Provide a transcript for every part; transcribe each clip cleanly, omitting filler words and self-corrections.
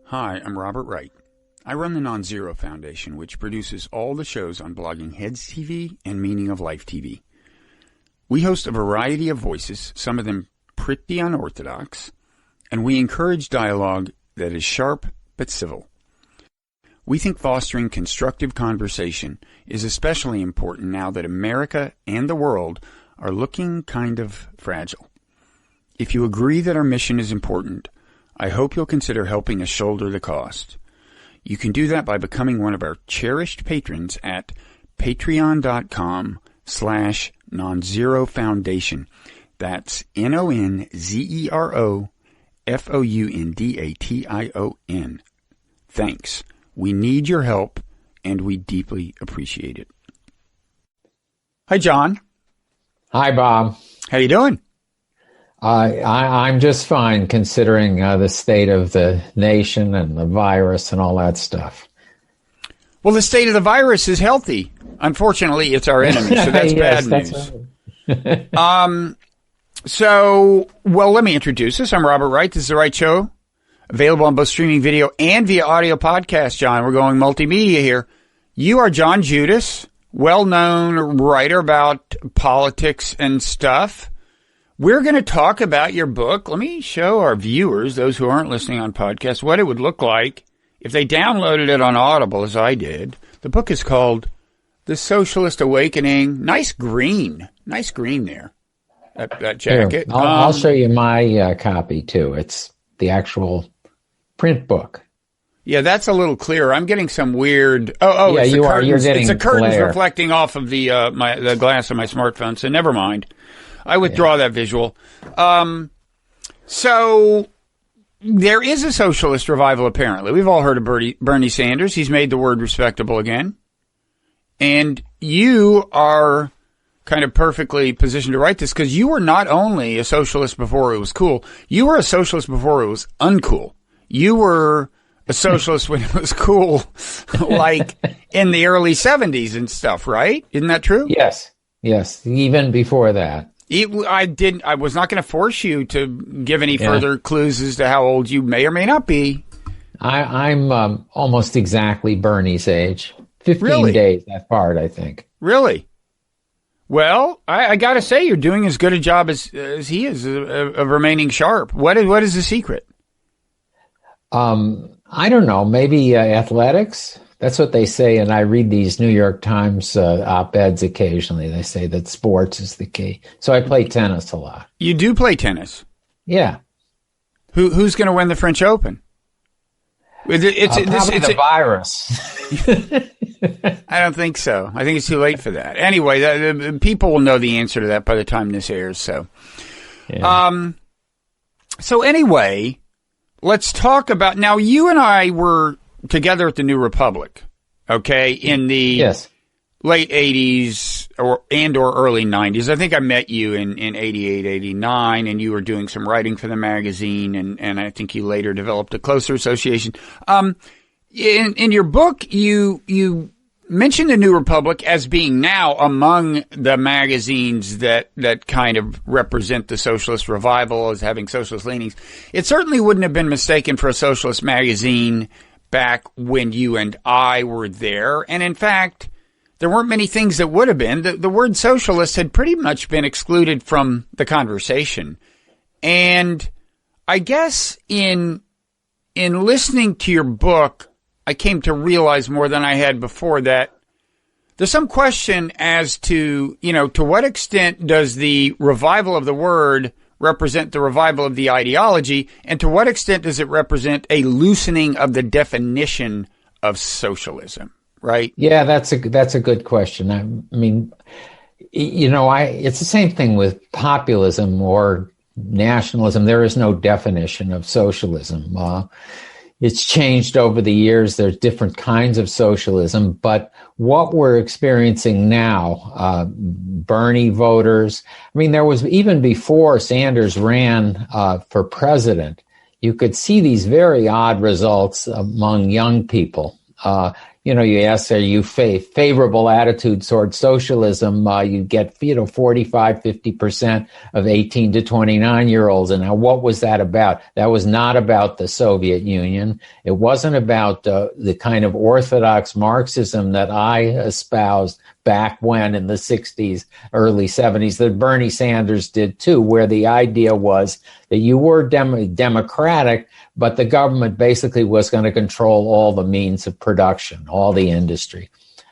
Hi, I'm Robert Wright. I run the Nonzero Foundation, which produces all the shows on Blogging Heads TV and Meaning of Life TV. We host a variety of voices, some of them pretty unorthodox, and we encourage dialogue that is sharp but civil. We think fostering constructive conversation is especially important now that America and the world are looking kind of fragile. If you agree that our mission is important, I hope you'll consider helping us shoulder the cost. You can do that by becoming one of our cherished patrons at patreon.com/Nonzero Foundation. That's NonzeroFoundation. Thanks. We need your help, and we deeply appreciate it. Hi, John. Hi, Bob. How you doing? I'm just fine, considering the state of the nation and the virus and all that stuff. Well, the state of the virus is healthy. Unfortunately, it's our enemy, so that's yes, bad news. That's right. Well, let me introduce us. I'm Robert Wright. This is The Wright Show, available on both streaming video and via audio podcast, John. We're going multimedia here. You are John Judis, well-known writer about politics and stuff. We're going to talk about your book. Let me show our viewers, those who aren't listening on podcasts, what it would look like if they downloaded it on Audible, as I did. The book is called The Socialist Awakening. Nice green there, that jacket. Here, I'll show you my copy, too. It's the actual print book. Yeah, that's a little clearer. I'm getting some weird. Oh, yeah, it's you the are. curtains. You're getting it's the curtains glare. reflecting off of the glass of my smartphone. So never mind. I withdraw that visual. So there is a socialist revival, apparently. We've all heard of Bernie Sanders. He's made the word respectable again. And you are kind of perfectly positioned to write this because you were not only a socialist before it was cool, you were a socialist before it was uncool. You were a socialist when it was cool, like in the early 70s and stuff, right? Isn't that true? Yes, even before that. I was not going to force you to give any further clues as to how old you may or may not be. I'm almost exactly Bernie's age. 15 days apart, I think. Really? Well, I got to say, you're doing as good a job as he is of remaining sharp. What is the secret? I don't know. Maybe athletics. That's what they say, and I read these New York Times op-eds occasionally. They say that sports is the key. So I play tennis a lot. You do play tennis? Yeah. Who's going to win the French Open? Probably the virus. I don't think so. I think it's too late for that. Anyway, the people will know the answer to that by the time this airs. So, anyway, let's talk about now. You and I were together at the New Republic, okay, in the late 80s or early 90s. I think I met you in 88, 89, and you were doing some writing for the magazine, and I think you later developed a closer association. In your book, you mentioned the New Republic as being now among the magazines that kind of represent the socialist revival as having socialist leanings. It certainly wouldn't have been mistaken for a socialist magazine back when you and I were there. And in fact, there weren't many things that would have been. The word socialist had pretty much been excluded from the conversation. And I guess in listening to your book, I came to realize more than I had before that there's some question as to, to what extent does the revival of the word represent the revival of the ideology, and to what extent does it represent a loosening of the definition of socialism, right? Yeah, that's a good question. I mean, it's the same thing with populism or nationalism. There is no definition of socialism. It's changed over the years. There's different kinds of socialism, but what we're experiencing now, Bernie voters, I mean, there was even before Sanders ran for president, you could see these very odd results among young people. you ask, are you favorable attitude towards socialism? You get, 45, 50% of 18 to 29-year-olds. And now what was that about? That was not about the Soviet Union. It wasn't about the kind of orthodox Marxism that I espoused back when in the 60s, early 70s, that Bernie Sanders did too, where the idea was that you were democratic, but the government basically was going to control all the means of production, all the industry.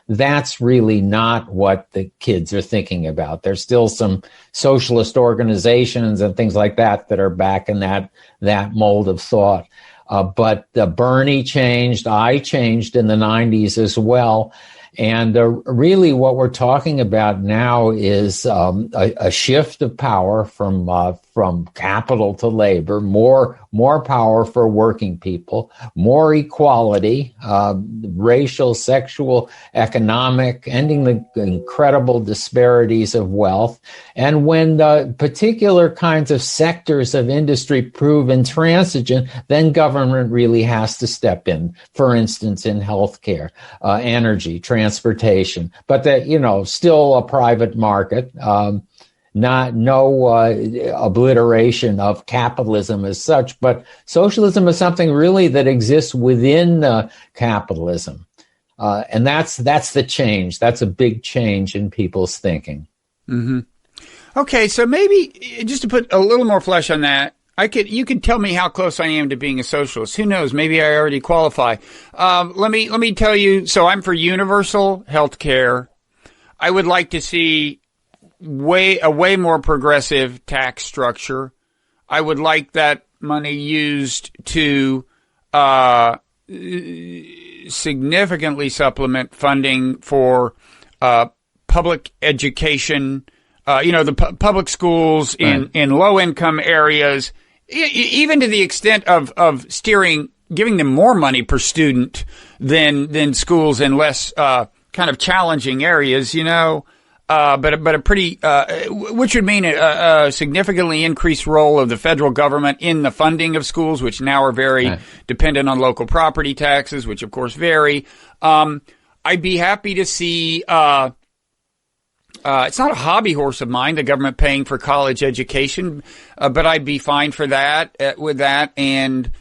That's really not what the kids are thinking about. There's still some socialist organizations and things like that are back in that mold of thought. But Bernie changed. I changed in the 90s as well. And really what we're talking about now is a shift of power from capital to labor, more power for working people, more equality, racial, sexual, economic, ending the incredible disparities of wealth. And when particular kinds of sectors of industry prove intransigent, then government really has to step in, for instance, in healthcare, energy, transportation, but still a private market, no obliteration of capitalism as such, but socialism is something really that exists within capitalism. And that's the change. That's a big change in people's thinking. Mm-hmm. Okay, so maybe just to put a little more flesh on that, you could tell me how close I am to being a socialist. Who knows? Maybe I already qualify. Let me tell you. So I'm for universal health care. I would like to see a way more progressive tax structure. I would like that money used to significantly supplement funding for public education. The public schools in low income areas, even to the extent of giving them more money per student than schools in less kind of challenging areas, but a pretty, which would mean a significantly increased role of the federal government in the funding of schools, which now are very dependent on local property taxes, which of course vary. I'd be happy to see, it's not a hobby horse of mine, the government paying for college education, but I'd be fine for that, with that, and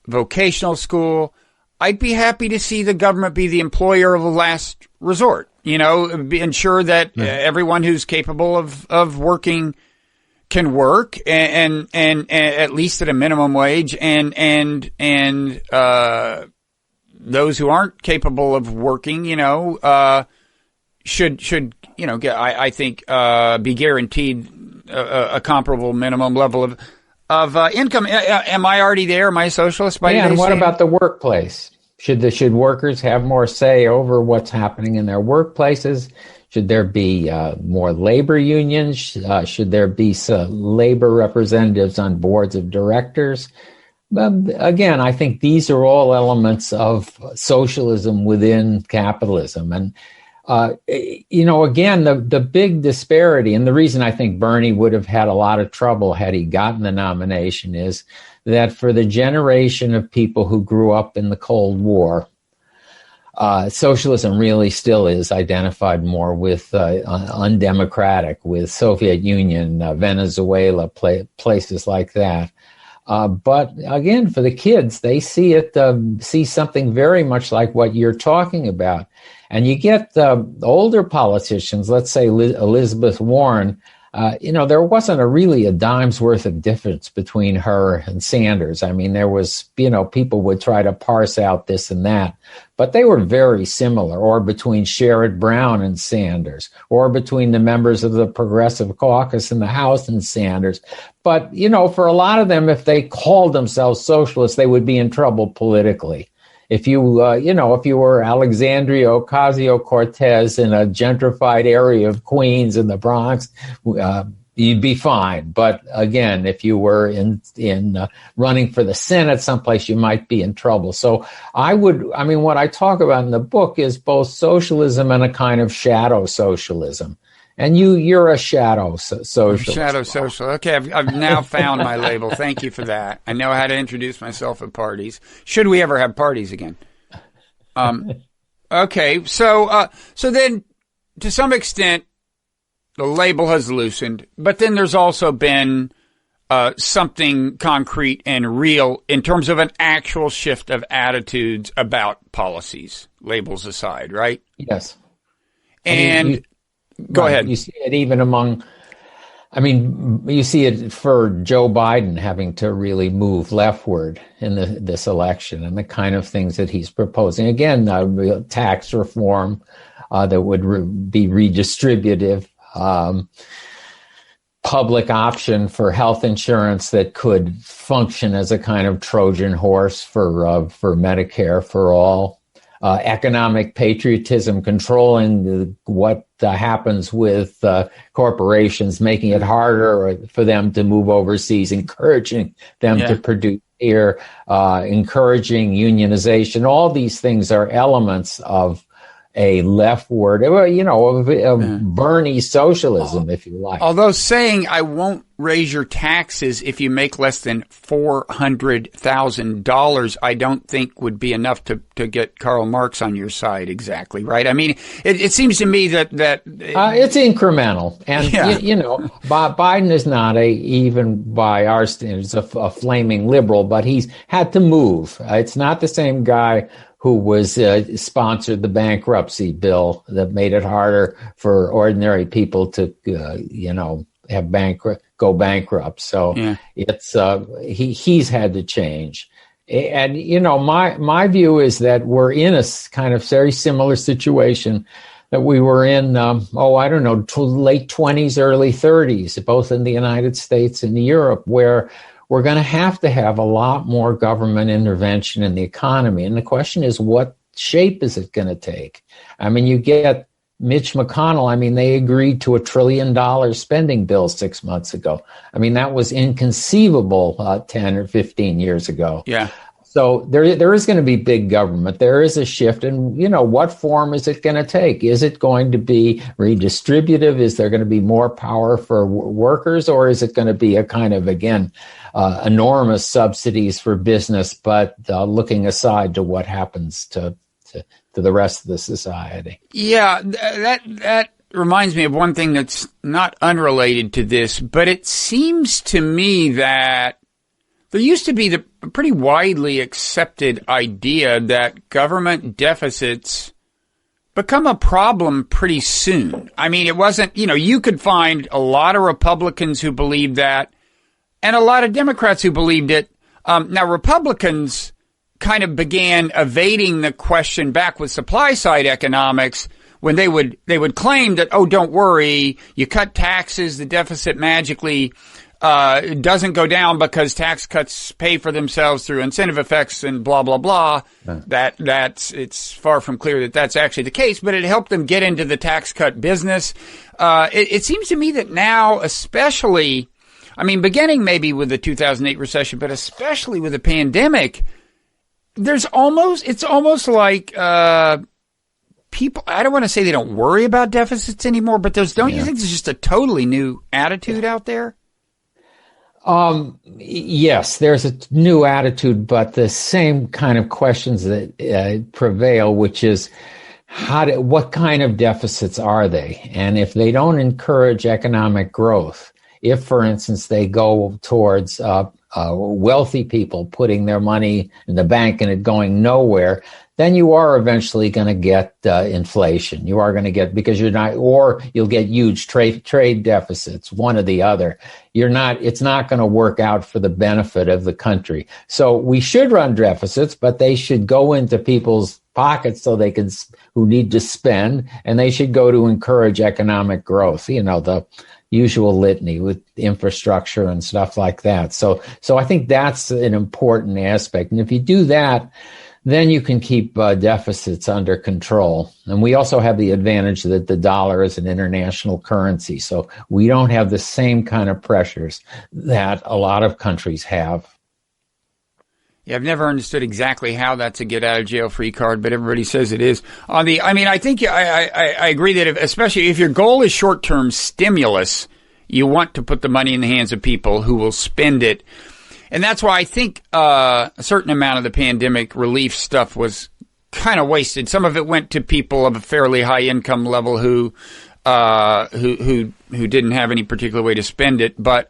vocational school. I'd be happy to see the government be the employer of last resort, ensure that everyone who's capable of working can work and at least at a minimum wage, and those who aren't capable of working, should I think be guaranteed a comparable minimum level of income. Am I already there? Am I a socialist? And what about the workplace? Should workers have more say over what's happening in their workplaces? Should there be more labor unions? Should there be labor representatives on boards of directors? Again, I think these are all elements of socialism within capitalism. And again, the big disparity, and the reason I think Bernie would have had a lot of trouble had he gotten the nomination, is that for the generation of people who grew up in the Cold War, socialism really still is identified more with undemocratic, with Soviet Union, Venezuela, places like that. But again, for the kids, they see something very much like what you're talking about. And you get older politicians, let's say Elizabeth Warren, there wasn't really a dime's worth of difference between her and Sanders. I mean, there was, people would try to parse out this and that, but they were very similar, or between Sherrod Brown and Sanders, or between the members of the Progressive Caucus in the House and Sanders. But, for a lot of them, if they called themselves socialists, they would be in trouble politically. If you were Alexandria Ocasio-Cortez in a gentrified area of Queens in the Bronx, you'd be fine. But again, if you were in running for the Senate someplace, you might be in trouble. So what I talk about in the book is both socialism and a kind of shadow socialism. And you're a shadow socialist. Shadow social. Okay, I've now found my label. Thank you for that. I know how to introduce myself at parties. Should we ever have parties again? Okay. So then to some extent, the label has loosened, but then there's also been something concrete and real in terms of an actual shift of attitudes about policies, labels aside, right? Yes. And go ahead. You see it even among, you see it for Joe Biden having to really move leftward in this election and the kind of things that he's proposing. Again, tax reform that would be redistributive, public option for health insurance that could function as a kind of Trojan horse for Medicare for all, economic patriotism, controlling what happens with corporations, making it harder for them to move overseas, encouraging them to produce here, encouraging unionization. All these things are elements of a leftward, Bernie socialism, if you like. Although saying I won't raise your taxes if you make less than $400,000, I don't think would be enough to get Karl Marx on your side exactly, right? I mean, it seems to me that it's incremental. And, Biden is not even by our standards, a flaming liberal, but he's had to move. It's not the same guy who was sponsored the bankruptcy bill that made it harder for ordinary people to, go bankrupt. So it's he's had to change. And my view is that we're in a kind of very similar situation that we were in, late 20s, early 30s, both in the United States and Europe, where we're going to have a lot more government intervention in the economy. And the question is, what shape is it going to take? You get Mitch McConnell. They agreed to $1 trillion spending bill 6 months ago. That was inconceivable 10 or 15 years ago. Yeah. So there is going to be big government. There is a shift. And, what form is it going to take? Is it going to be redistributive? Is there going to be more power for workers? Or is it going to be a kind of, again, enormous subsidies for business, but looking aside to what happens to the rest of the society? Yeah, that reminds me of one thing that's not unrelated to this, but it seems to me that there used to be the pretty widely accepted idea that government deficits become a problem pretty soon. It wasn't, you could find a lot of Republicans who believed that and a lot of Democrats who believed it. Now, Republicans kind of began evading the question back with supply side economics when they would claim that, oh, don't worry, you cut taxes, the deficit magically doesn't go down because tax cuts pay for themselves through incentive effects and blah, blah, blah. It's far from clear that that's actually the case, but it helped them get into the tax cut business. It seems to me that now, especially, beginning maybe with the 2008 recession, but especially with the pandemic, it's almost like, people, I don't want to say they don't worry about deficits anymore, but you think there's just a totally new attitude out there? Yes, there's a new attitude, but the same kind of questions that prevail, which is what kind of deficits are they? And if they don't encourage economic growth, if, for instance, they go towards wealthy people putting their money in the bank and it going nowhere, then you are eventually going to get inflation. You are going to get, because you're not, or you'll get huge trade deficits, one or the other. It's not going to work out for the benefit of the country. So we should run deficits, but they should go into people's pockets so they can, who need to spend, and they should go to encourage economic growth. The usual litany with infrastructure and stuff like that. So I think that's an important aspect. And if you do that, then you can keep deficits under control. And we also have the advantage that the dollar is an international currency. So we don't have the same kind of pressures that a lot of countries have. Yeah, I've never understood exactly how that's a get out of jail free card, but everybody says it is. I think I agree that especially if your goal is short-term stimulus, you want to put the money in the hands of people who will spend it. And that's why I think a certain amount of the pandemic relief stuff was kind of wasted. Some of it went to people of a fairly high income level who didn't have any particular way to spend it. But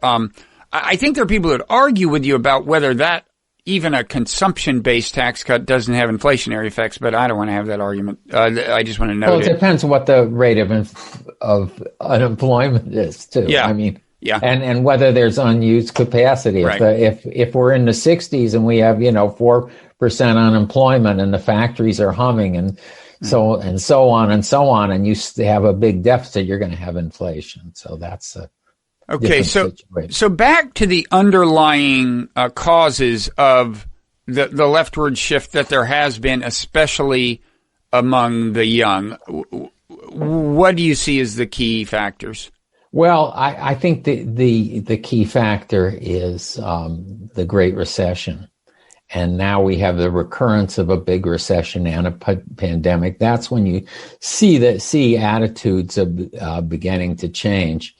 I think there are people that argue with you about whether that even a consumption-based tax cut doesn't have inflationary effects. But I don't want to have that argument. I just want to know. Well, it depends on what the rate of unemployment is, too. Yeah. I mean, yeah, and whether there's unused capacity. Right. If we're in the 60s and we have 4% unemployment and the factories are humming and so on and so on, and you have a big deficit, you're going to have inflation. So that's okay. So back to the underlying causes of the leftward shift that there has been, especially among the young. What do you see as the key factors? Well, I think the key factor is the Great Recession. And now we have the recurrence of a big recession and a pandemic. That's when you see attitudes of beginning to change.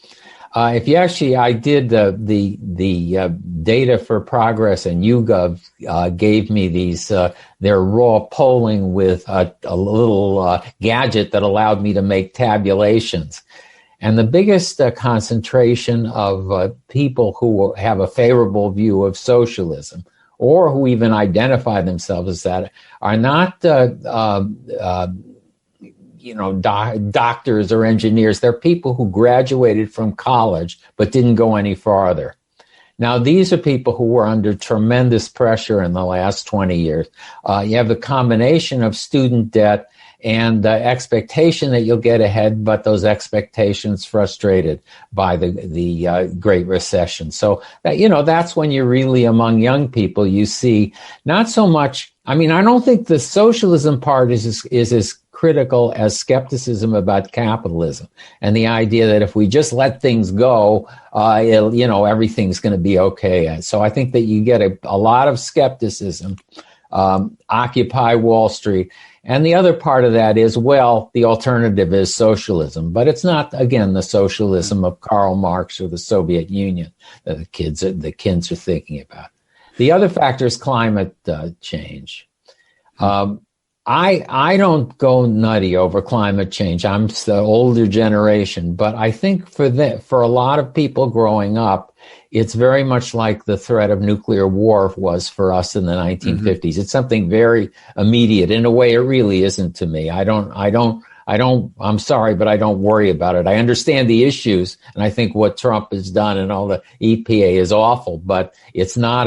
If you actually, I did the data for progress, and YouGov gave me these their raw polling with a little gadget that allowed me to make tabulations. And the biggest concentration of people who have a favorable view of socialism, or who even identify themselves as that, are not doctors or engineers. They're people who graduated from college but didn't go any farther. Now, these are people who were under tremendous pressure in the last 20 years. You have the combination of student debt and the expectation that you'll get ahead, but those expectations frustrated by the Great Recession. So, that's when you're really among young people, you see not so much, I don't think the socialism part is as critical as skepticism about capitalism and the idea that if we just let things go, everything's going to be okay. So I think that you get a lot of skepticism, Occupy Wall Street. And the other part of that is, well, the alternative is socialism, but it's not, again, the socialism of Karl Marx or the Soviet Union that the kids are thinking about. The other factor is climate change. I don't go nutty over climate change. I'm the older generation, but I think for a lot of people growing up, it's very much like the threat of nuclear war was for us in the 1950s. Mm-hmm. It's something very immediate. In a way, it really isn't to me. I'm sorry, but I don't worry about it. I understand the issues, and I think what Trump has done and all the EPA is awful, but it's not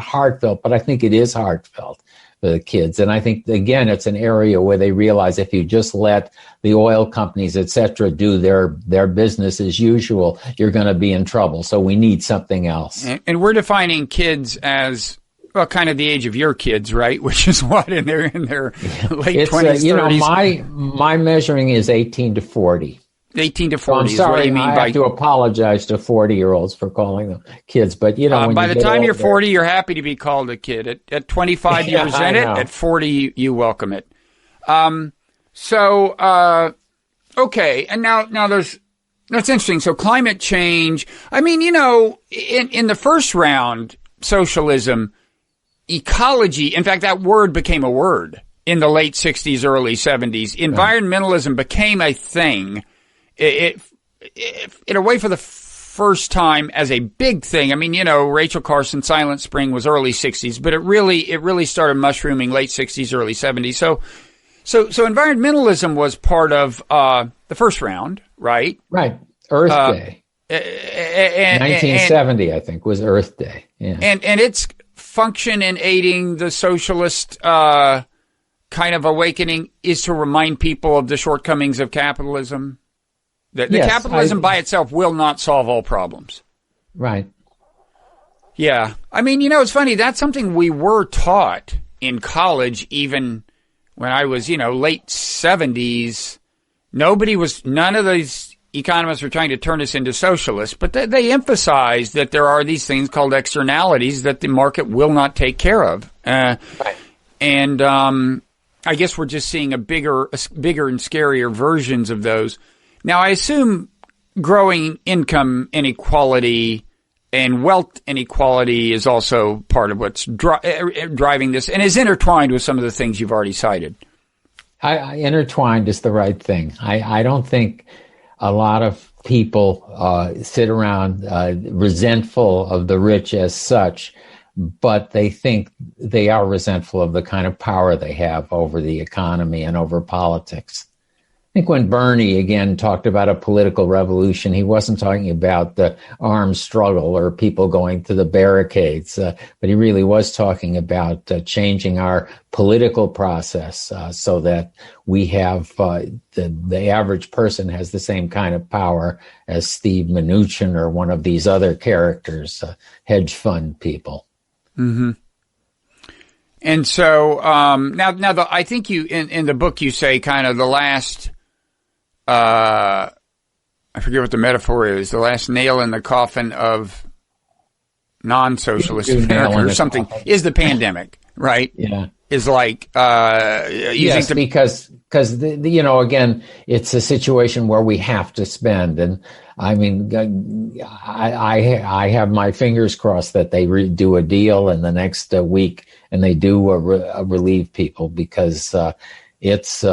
heartfelt, but I think it is heartfelt for the kids. And I think, again, it's an area where they realize if you just let the oil companies, et cetera, do their business as usual, you're going to be in trouble. So we need something else. And we're defining kids as, well, kind of the age of your kids, right? Which is what, in their late 20s, 30s? My measuring is 18 to 40. 18 to 40 I'm is sorry, what you mean I have to apologize to 40-years-olds for calling them kids, but by the time you're 40, you're happy to be called a kid. At 25, you resent it. At 40, you welcome it. Okay, and now that's interesting. So climate change. In the first round, socialism, ecology. In fact, that word became a word in the late 60s, early 70s. Environmentalism became a thing. It in a way, for the first time as a big thing. Rachel Carson's Silent Spring was early 60s, but it really started mushrooming late 60s, early 70s. So environmentalism was part of the first round, right? Right. Earth Day. 1970, I think, was Earth Day. Yeah. And its function in aiding the socialist kind of awakening is to remind people of the shortcomings of capitalism. The capitalism by itself will not solve all problems. Right. Yeah. It's funny. That's something we were taught in college, even when I was, late 70s. None of these economists were trying to turn us into socialists, but they emphasized that there are these things called externalities that the market will not take care of. Right. And I guess we're just seeing bigger and scarier versions of those. Now, I assume growing income inequality and wealth inequality is also part of what's driving this and is intertwined with some of the things you've already cited. Intertwined is the right thing. I don't think a lot of people sit around resentful of the rich as such, but they think they are resentful of the kind of power they have over the economy and over politics. I think when Bernie again talked about a political revolution, he wasn't talking about the armed struggle or people going to the barricades, but he really was talking about changing our political process so that we have the average person has the same kind of power as Steve Mnuchin or one of these other characters, hedge fund people. Mm-hmm. And so now I think you in the book you say kind of the last. I forget what the metaphor is. The last nail in the coffin of non-socialist America or something is the pandemic, right? Yeah, is like using because again, it's a situation where we have to spend, and I mean, I have my fingers crossed that they do a deal in the next week, and they do relieve people because it's.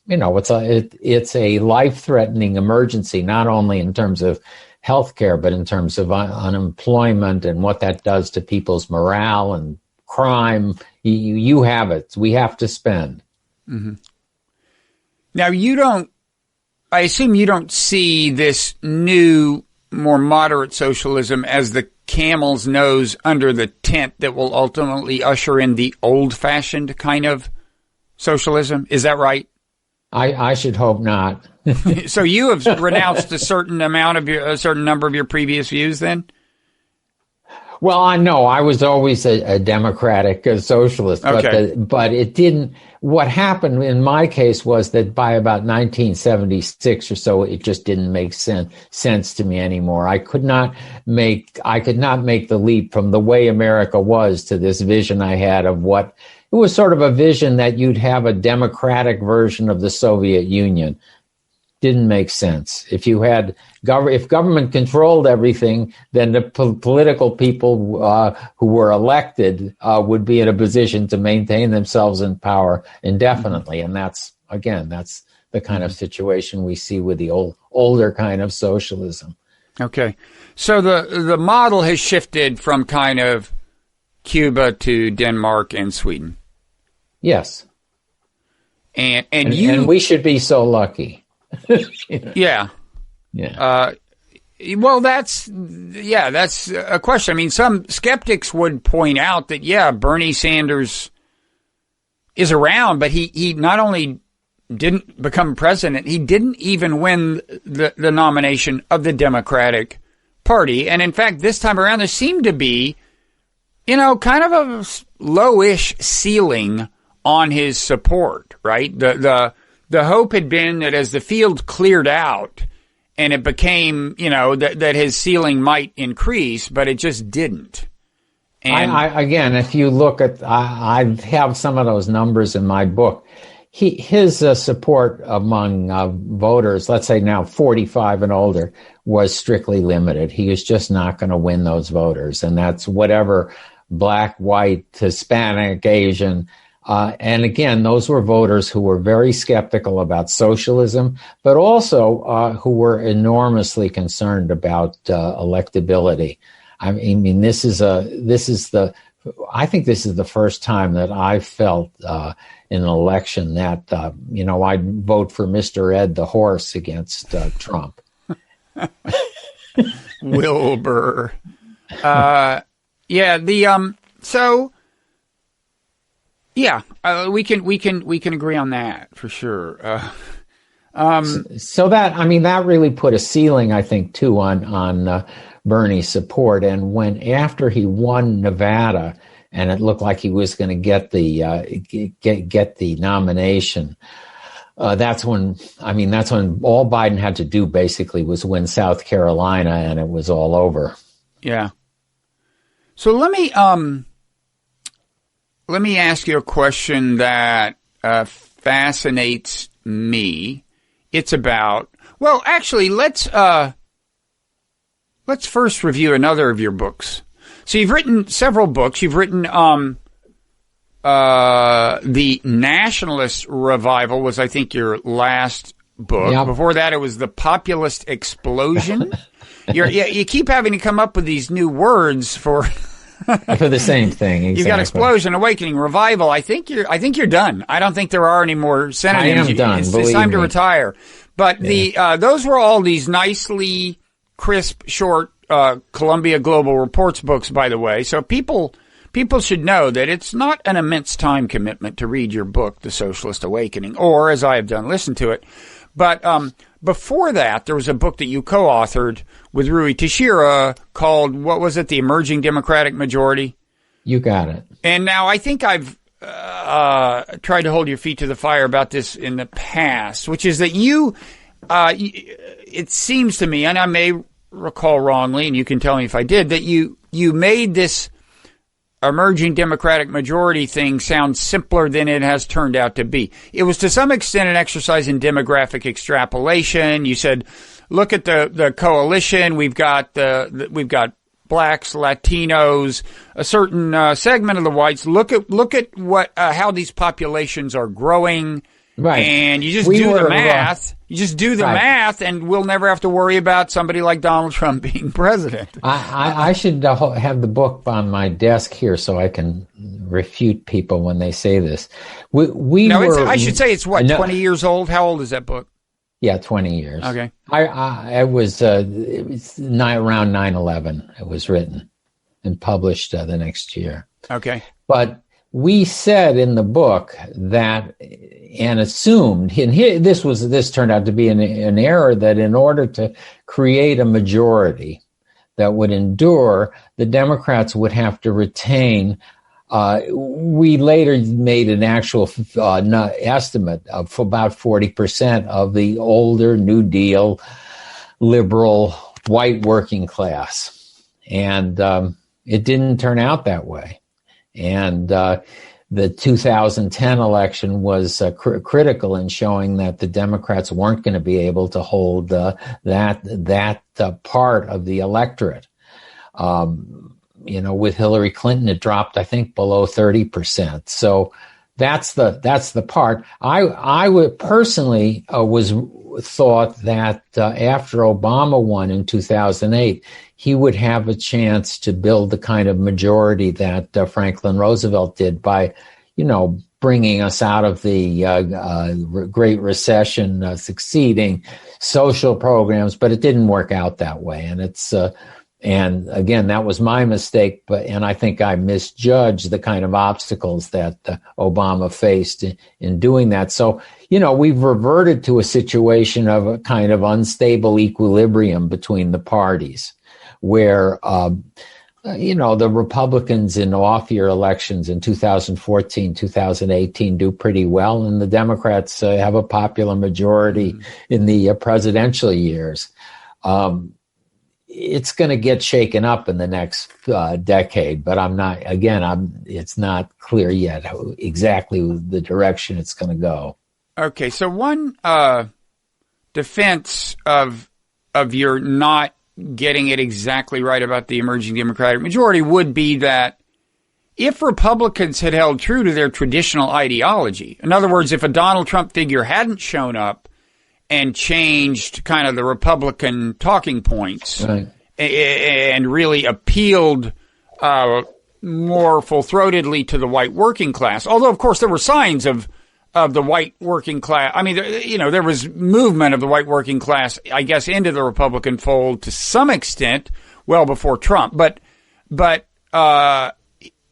It's a life-threatening emergency, not only in terms of healthcare, but in terms of unemployment and what that does to people's morale and crime. You have it. We have to spend. Mm-hmm. Now, I assume you don't see this new, more moderate socialism as the camel's nose under the tent that will ultimately usher in the old-fashioned kind of socialism. Is that right? I should hope not. So you have renounced a certain number of your previous views then? Well, I know I was always a democratic socialist, okay. but it didn't. What happened in my case was that by about 1976 or so, it just didn't make sense to me anymore. I could not make the leap from the way America was to this vision I had of what. It was sort of a vision that you'd have a democratic version of the Soviet Union. Didn't make sense. If government controlled everything, then the political people who were elected would be in a position to maintain themselves in power indefinitely. And that's the kind of situation we see with the older kind of socialism. Okay. So the model has shifted from kind of Cuba to Denmark and Sweden. Yes. And we should be so lucky. Yeah. Yeah. Well, that's a question. I mean, some skeptics would point out that, Bernie Sanders is around, but he not only didn't become president, he didn't even win the nomination of the Democratic Party. And in fact, this time around, there seemed to be, kind of a lowish ceiling on his support, right? The hope had been that as the field cleared out and it became, that his ceiling might increase, but it just didn't. And again, if you look at, I have some of those numbers in my book. His support among voters, let's say now 45 and older, was strictly limited. He was just not going to win those voters, and that's whatever black, white, Hispanic, Asian. And again, those were voters who were very skeptical about socialism, but also who were enormously concerned about electability. I mean, I think this is the first time that I've felt in an election that I'd vote for Mr. Ed the horse against Trump. Wilbur. We can agree on that for sure. So that really put a ceiling, I think, too, on Bernie's support. And after he won Nevada, and it looked like he was going to get the nomination, that's when all Biden had to do basically was win South Carolina, and it was all over. Yeah. So let me ask you a question that fascinates me. It's about, well, actually, let's first review another of your books. So you've written several books. You've written The Nationalist Revival was, I think, your last book. Yep. Before that, it was The Populist Explosion. You keep having to come up with these new words for for the same thing. Exactly. You've got Explosion, Awakening, Revival. I think you're done. I don't think there are any more synonyms. I am done. It's time to retire. But those were all these nicely crisp, short Columbia Global Reports books, by the way. So people should know that it's not an immense time commitment to read your book, The Socialist Awakening, or, as I have done, listen to it. But before that, there was a book that you co-authored with Rui Teixeira called, what was it, The Emerging Democratic Majority? You got it. And now I think I've tried to hold your feet to the fire about this in the past, which is that you, it seems to me, and I may recall wrongly, and you can tell me if I did, that you made this emerging democratic majority thing sounds simpler than it has turned out to be. It was to some extent an exercise in demographic extrapolation. You said, look at the coalition. We've got we've got blacks, Latinos, a certain segment of the whites. Look at what how these populations are growing. Right. And you just do the math. You just do the math, and we'll never have to worry about somebody like Donald Trump being president. I should have the book on my desk here so I can refute people when they say this. I should say it's what, 20 years old? How old is that book? Yeah, 20 years. Okay. It was around 9/11. It was written and published the next year. Okay. But we said in the book that, and assumed, and this turned out to be an error, that in order to create a majority that would endure, the Democrats would have to retain. We later made an actual estimate of about 40% of the older New Deal liberal white working class, and it didn't turn out that way. And the 2010 election was critical in showing that the Democrats weren't going to be able to hold that part of the electorate. With Hillary Clinton, it dropped, I think, below 30%. So that's the part. I would personally thought that after Obama won in 2008, he would have a chance to build the kind of majority that Franklin Roosevelt did by, bringing us out of the Great Recession, succeeding social programs. But it didn't work out that way, and and again, that was my mistake. And I think I misjudged the kind of obstacles that Obama faced in doing that. So, we've reverted to a situation of a kind of unstable equilibrium between the parties, where, the Republicans in off-year elections in 2014, 2018 do pretty well, and the Democrats have a popular majority in the presidential years. It's going to get shaken up in the next decade, but it's not clear yet exactly the direction it's going to go. Okay, so one defense of your not getting it exactly right about the emerging Democratic majority would be that if Republicans had held true to their traditional ideology, in other words, if a Donald Trump figure hadn't shown up and changed kind of the Republican talking points, right, and really appealed more full-throatedly to the white working class, although, of course, there were signs of the white working class. I mean, there was movement of the white working class, I guess, into the Republican fold to some extent well before Trump. But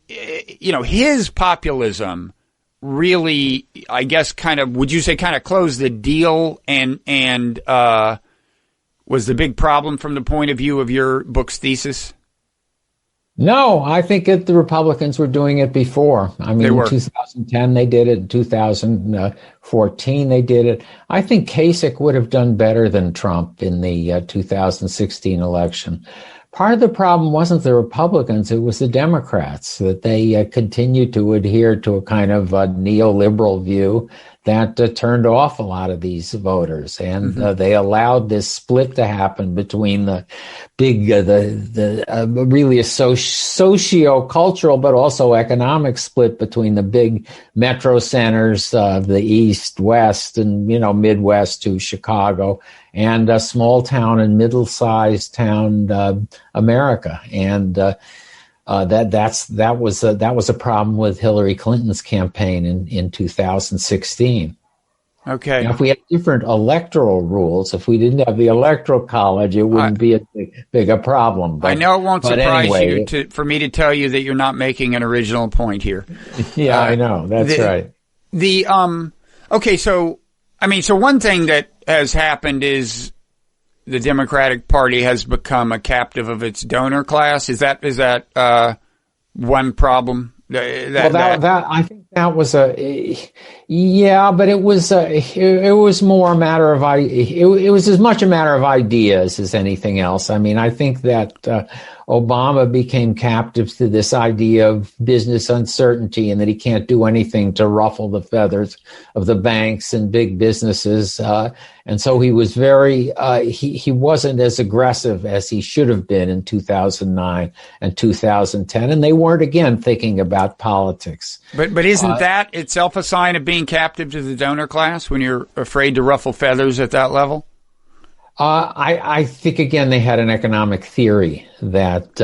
his populism really, I guess, would you say closed the deal and was the big problem from the point of view of your book's thesis? No, I think the Republicans were doing it before. I mean, in 2010 they did it. In 2014 they did it. I think Kasich would have done better than Trump in the 2016 election. Part of the problem wasn't the Republicans, it was the Democrats, that they continued to adhere to a kind of neoliberal view that turned off a lot of these voters, and they allowed this split to happen between the big, really a socio-cultural but also economic split between the big metro centers of the East, West, and Midwest to Chicago, and a small town and middle-sized town America, and that was a problem with Hillary Clinton's campaign in 2016. Okay. Now, if we had different electoral rules, if we didn't have the Electoral College, it wouldn't be a big a problem. But, I know it won't surprise you for me to tell you that you're not making an original point here. Yeah, I know. That's right. Okay, so one thing that has happened is the Democratic Party has become a captive of its donor class. Is that one problem? I think that was but it was more a matter of it was as much a matter of ideas as anything else. I mean, I think that Obama became captive to this idea of business uncertainty and that he can't do anything to ruffle the feathers of the banks and big businesses. And so he was he wasn't as aggressive as he should have been in 2009 and 2010. And they weren't, again, thinking about politics. But isn't that itself a sign of being captive to the donor class when you're afraid to ruffle feathers at that level? I think, again, they had an economic theory that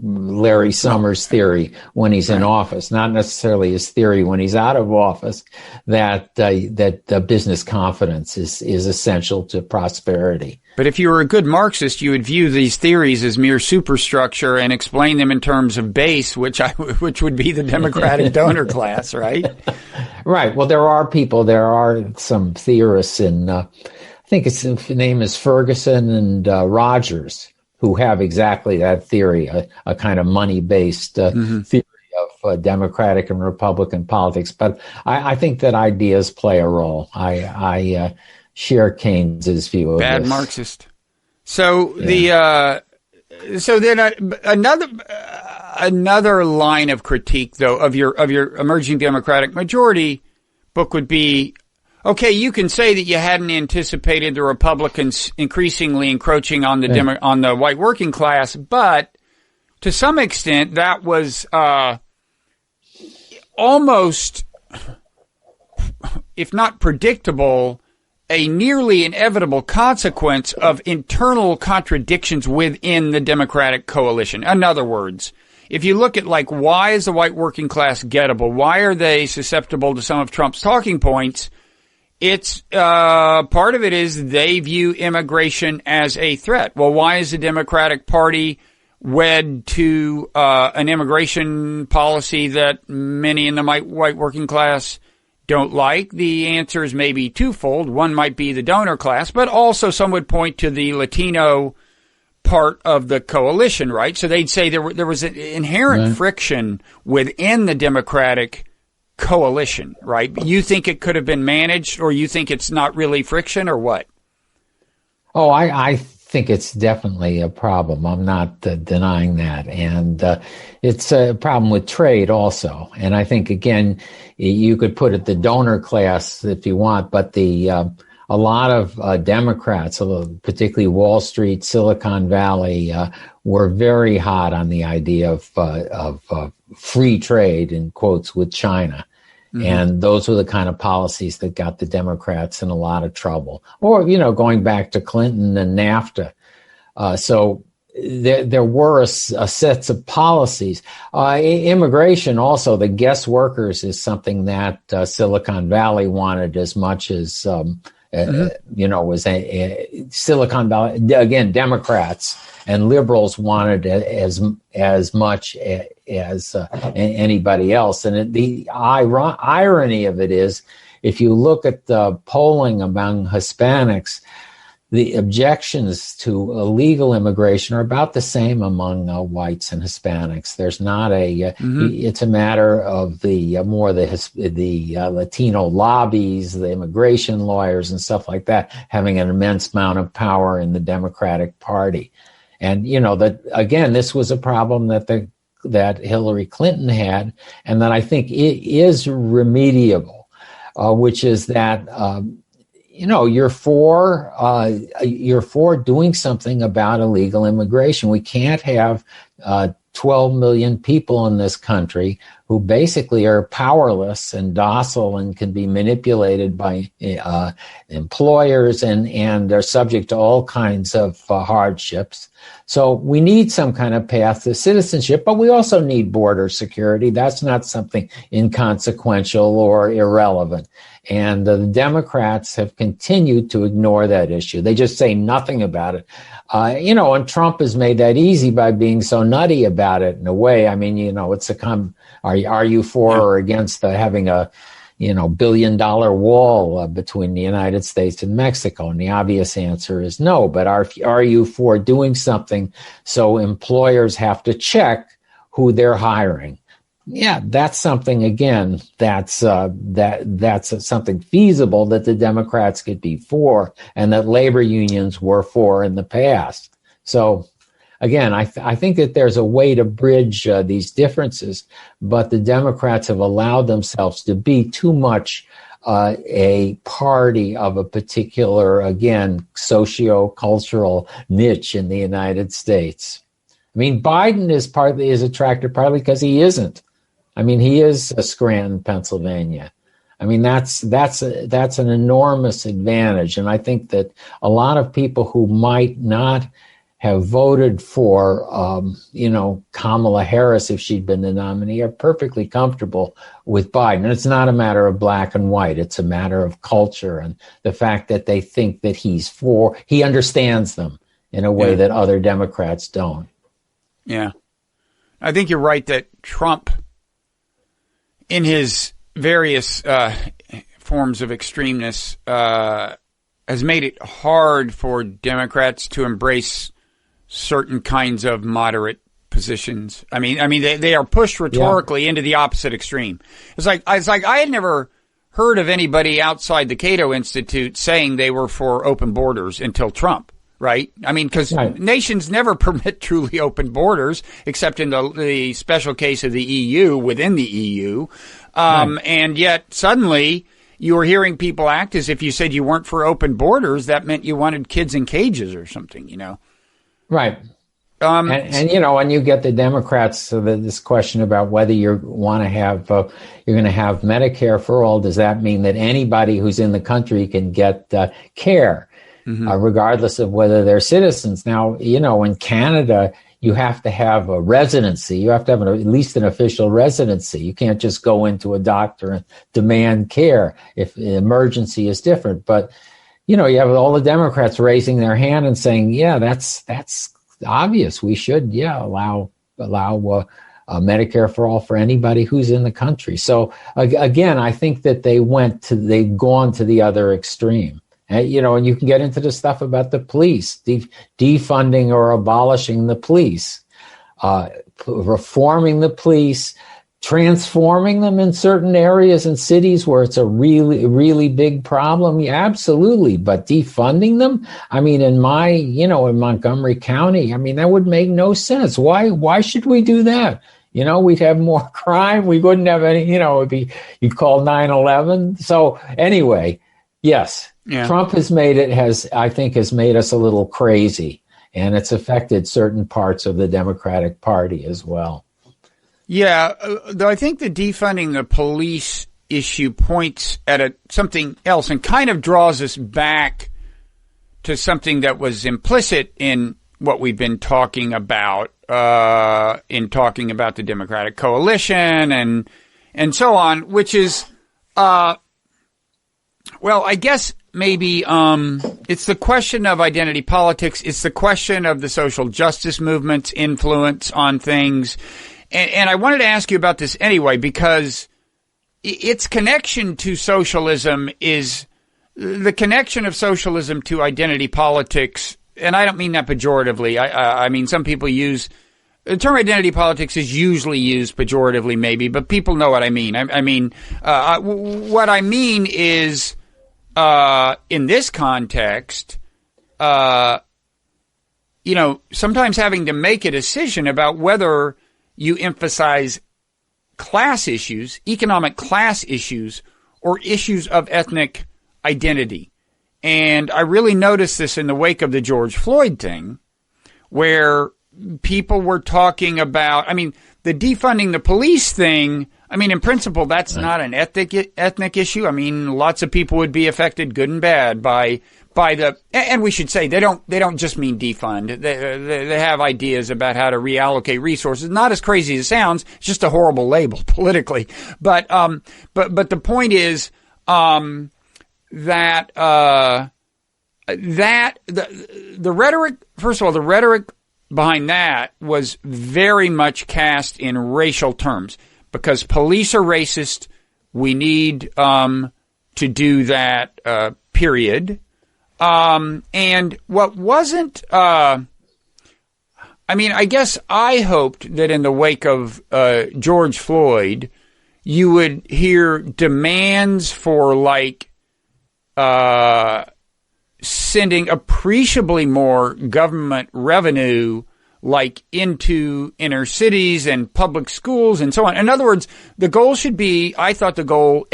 Larry Summers' theory when he's in office, not necessarily his theory when he's out of office, that business confidence is essential to prosperity. But if you were a good Marxist, you would view these theories as mere superstructure and explain them in terms of base, which would be the Democratic donor class, right? Right. Well, there are some theorists I think his name is Ferguson and Rogers, who have exactly that theory, a kind of money-based theory of Democratic and Republican politics. But I think that ideas play a role. I share Keynes's view of bad this. Marxist. So another line of critique, though, of your emerging Democratic majority book would be, okay, you can say that you hadn't anticipated the Republicans increasingly encroaching on the on the white working class, but to some extent that was almost, if not predictable, a nearly inevitable consequence of internal contradictions within the Democratic coalition. In other words, if you look at, why is the white working class gettable? Why are they susceptible to some of Trump's talking points? It's part of it is they view immigration as a threat. Well, why is the Democratic Party wed to an immigration policy that many in the white working class don't like? The answer is maybe twofold. One might be the donor class, but also some would point to the Latino part of the coalition, right? So they'd say there was an inherent friction within the Democratic coalition, right? You think it could have been managed, or you think it's not really friction, or what? Oh, I think it's definitely a problem. I'm not denying that. And it's a problem with trade also. And I think, again, you could put it the donor class if you want, but a lot of Democrats, particularly Wall Street, Silicon Valley, were very hot on the idea of free trade, in quotes, with China. Mm-hmm. And those were the kind of policies that got the Democrats in a lot of trouble. Or, going back to Clinton and NAFTA. So there were a sets of policies. Immigration also, the guest workers is something that Silicon Valley wanted as much as was Silicon Valley, again, Democrats and liberals wanted as much as anybody else. And the irony of it is, if you look at the polling among Hispanics, the objections to illegal immigration are about the same among whites and Hispanics. There's not it's a matter of the Latino lobbies, the immigration lawyers and stuff like that, having an immense amount of power in the Democratic Party. And, that again, this was a problem that Hillary Clinton had, and that I think it is remediable. which is that you're for doing something about illegal immigration. We can't have 12 million people in this country who basically are powerless and docile and can be manipulated by employers and are subject to all kinds of hardships. So we need some kind of path to citizenship, but we also need border security. That's not something inconsequential or irrelevant. And the Democrats have continued to ignore that issue. They just say nothing about it. And Trump has made that easy by being so nutty about it in a way. I mean, it's are you for or against having a, $1 billion wall between the United States and Mexico? And the obvious answer is no. But are you for doing something so employers have to check who they're hiring? Yeah, that's something, again, that's something feasible that the Democrats could be for and that labor unions were for in the past. So, again, I think that there's a way to bridge these differences, but the Democrats have allowed themselves to be too much a party of a particular, again, socio-cultural niche in the United States. I mean, Biden is attractive partly because he isn't. I mean, he is a Scranton, Pennsylvania. I mean, that's an enormous advantage. And I think that a lot of people who might not have voted for, Kamala Harris if she'd been the nominee are perfectly comfortable with Biden. And it's not a matter of black and white. It's a matter of culture and the fact that they think that he understands them in a way that other Democrats don't. Yeah. I think you're right that Trump, in his various forms of extremeness, has made it hard for Democrats to embrace certain kinds of moderate positions. I mean, they are pushed rhetorically into the opposite extreme. It's like I had never heard of anybody outside the Cato Institute saying they were for open borders until Trump. Right? I mean, because nations never permit truly open borders, except in the special case of the EU within the EU. And yet suddenly you were hearing people act as if you said you weren't for open borders. That meant you wanted kids in cages or something, Right. And you get the Democrats, so this question about whether you want to have, you're going to have Medicare for all. Does that mean that anybody who's in the country can get care? Regardless of whether they're citizens. Now, in Canada, you have to have a residency. You have to have at least an official residency. You can't just go into a doctor and demand care. If the emergency is different. But, you have all the Democrats raising their hand and saying, yeah, that's obvious. We should, allow Medicare for all for anybody who's in the country. So, again, I think that they've gone to the other extreme. And you can get into the stuff about the police, defunding or abolishing the police, reforming the police, transforming them in certain areas and cities where it's a really, really big problem. Yeah, absolutely. But defunding them? I mean, in Montgomery County, I mean, that would make no sense. Why should we do that? We'd have more crime. We wouldn't have any, you'd call 9/11. So anyway, yes. Yeah. Trump has made us a little crazy, and it's affected certain parts of the Democratic Party as well. Yeah, though I think the defunding the police issue points at something else and kind of draws us back to something that was implicit in what we've been talking about, in talking about the Democratic coalition and so on, which is, I guess maybe it's the question of identity politics. It's the question of the social justice movement's influence on things. And I wanted to ask you about this anyway, because its connection to socialism is the connection of socialism to identity politics. And I don't mean that pejoratively. I mean, some people use the term identity politics is usually used pejoratively, maybe, but people know what I mean. What I mean is, in this context, sometimes having to make a decision about whether you emphasize class issues, economic class issues, or issues of ethnic identity. And I really noticed this in the wake of the George Floyd thing, where people were talking about, I mean, the defunding the police thing, I mean, in principle, that's not an ethnic issue. I mean, lots of people would be affected, good and bad, by the, and we should say they don't just mean defund. They have ideas about how to reallocate resources. Not as crazy as it sounds. It's just a horrible label politically. But the point is, that the rhetoric, first of all, the rhetoric behind that was very much cast in racial terms, because police are racist. We need to do that, period. And what wasn't, I mean, I guess I hoped that in the wake of George Floyd, you would hear demands for, like, sending appreciably more government revenue, like, into inner cities and public schools and so on. In other words, the goal should be, I thought a goal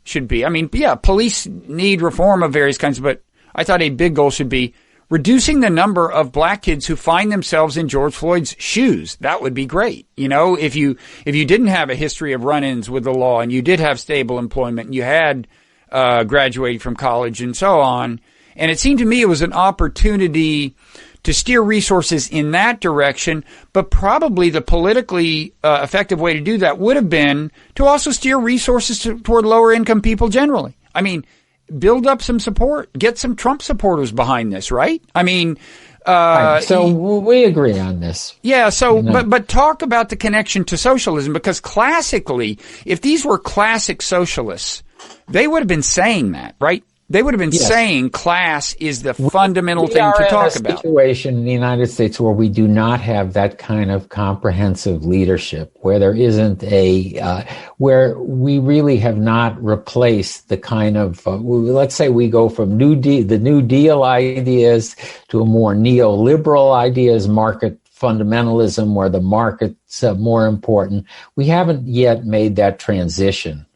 should be, I mean, yeah, police need reform of various kinds, but I thought a big goal should be reducing the number of black kids who find themselves in George Floyd's shoes. That would be great. You know, if you didn't have a history of run-ins with the law, and you did have stable employment, and you had graduated from college and so on. And it seemed to me it was an opportunity to steer resources in that direction, but probably the politically effective way to do that would have been to also steer resources toward lower income people generally. I mean, build up some support, get some Trump supporters behind this, right? I mean, right. So we agree on this. Yeah. So, but talk about the connection to socialism, because classically, if these were classic socialists, they would have been saying that, right? They would have been saying class is the fundamental thing to talk about. We are in a situation in the United States where we do not have that kind of comprehensive leadership, where there isn't where we really have not replaced the kind of, let's say we go from the New Deal ideas to a more neoliberal ideas, market fundamentalism, where the market's more important. We haven't yet made that transition,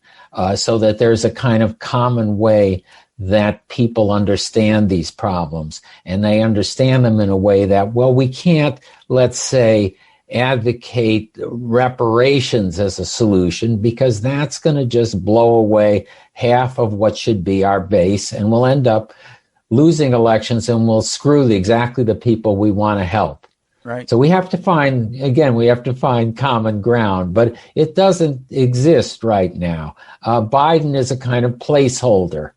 so that there's a kind of common way that people understand these problems, and they understand them in a way that, well, we can't, let's say, advocate reparations as a solution, because that's going to just blow away half of what should be our base, and we'll end up losing elections, and we'll screw exactly the people we want to help. Right. So we have to find common ground, but it doesn't exist right now. Biden is a kind of placeholder.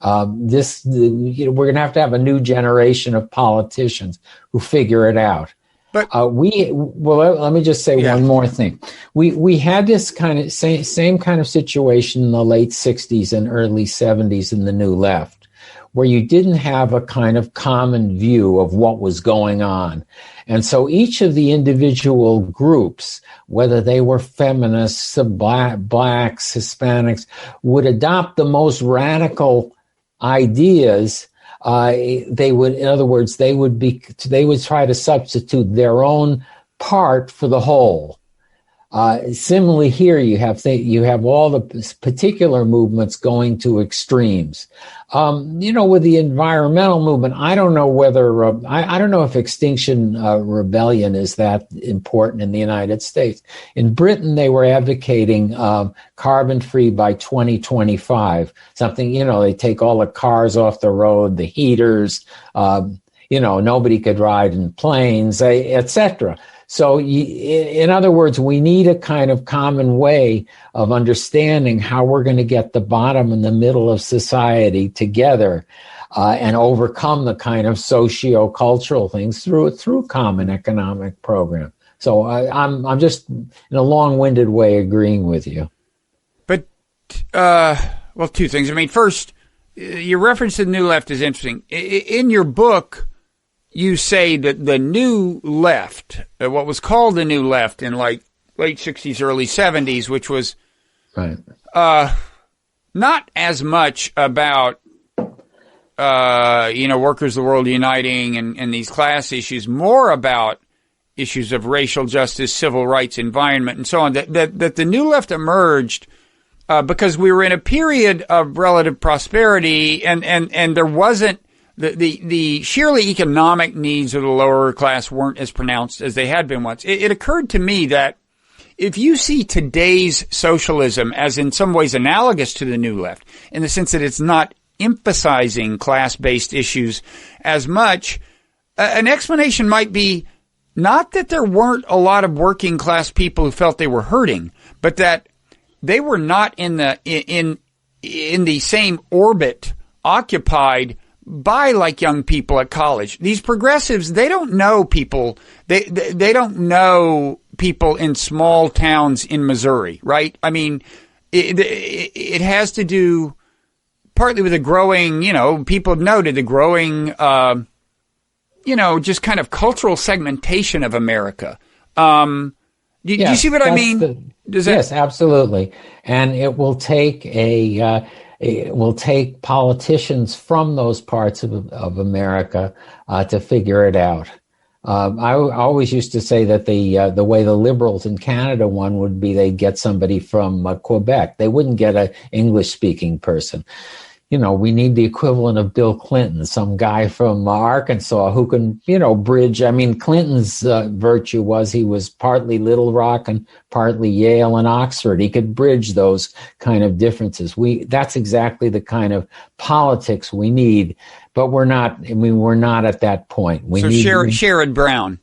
We're going to have a new generation of politicians who figure it out. But let me just say one more thing. We had this kind of same kind of situation in the late 60s and early 70s in the New Left, where you didn't have a kind of common view of what was going on. And so each of the individual groups, whether they were feminists, blacks, Hispanics, would adopt the most radical ideas. They would try to substitute their own part for the whole. Similarly, here you have all the particular movements going to extremes. With the environmental movement, I don't know whether I don't know if Extinction Rebellion is that important in the United States. In Britain, they were advocating carbon-free by 2025. Something, they take all the cars off the road, the heaters. Nobody could ride in planes, etc. So, in other words, we need a kind of common way of understanding how we're going to get the bottom and the middle of society together and overcome the kind of socio-cultural things through common economic program. So I'm just in a long-winded way agreeing with you. But, two things. I mean, first, your reference to the New Left is interesting. In your book, you say that the New Left, what was called the New Left in like late 60s, early 70s, which was right, not as much about, workers of the world uniting and these class issues, more about issues of racial justice, civil rights, environment, and so on, that the New Left emerged because we were in a period of relative prosperity, and there wasn't the sheerly economic needs of the lower class weren't as pronounced as they had been once. It occurred to me that if you see today's socialism as in some ways analogous to the New Left, in the sense that it's not emphasizing class-based issues as much, an explanation might be not that there weren't a lot of working class people who felt they were hurting, but that they were not in the same orbit occupied by like young people at college. These progressives, they don't know people. They don't know people in small towns in Missouri, right? I mean, it has to do partly with the growing, people have noted the growing, just kind of cultural segmentation of America. Do you see what I mean? Yes, absolutely. And it will take politicians from those parts of America to figure it out. I always used to say that the way the liberals in Canada won would be they'd get somebody from Quebec. They wouldn't get an English-speaking person. We need the equivalent of Bill Clinton, some guy from Arkansas who can, bridge. I mean, Clinton's virtue was he was partly Little Rock and partly Yale and Oxford. He could bridge those kind of differences. That's exactly the kind of politics we need, but we're not at that point. Sherrod Brown.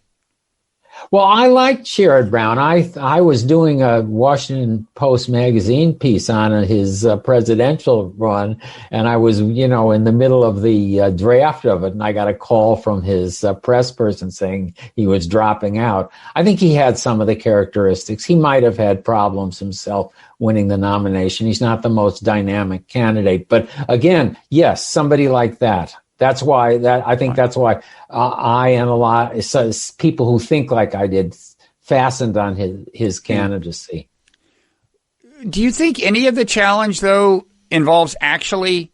Well, I liked Sherrod Brown. I was doing a Washington Post magazine piece on his presidential run, and I was, in the middle of the draft of it, and I got a call from his press person saying he was dropping out. I think he had some of the characteristics. He might have had problems himself winning the nomination. He's not the most dynamic candidate. But again, yes, somebody like that. That's why I and a lot of people who think like I did fastened on his candidacy. Do you think any of the challenge, though, involves actually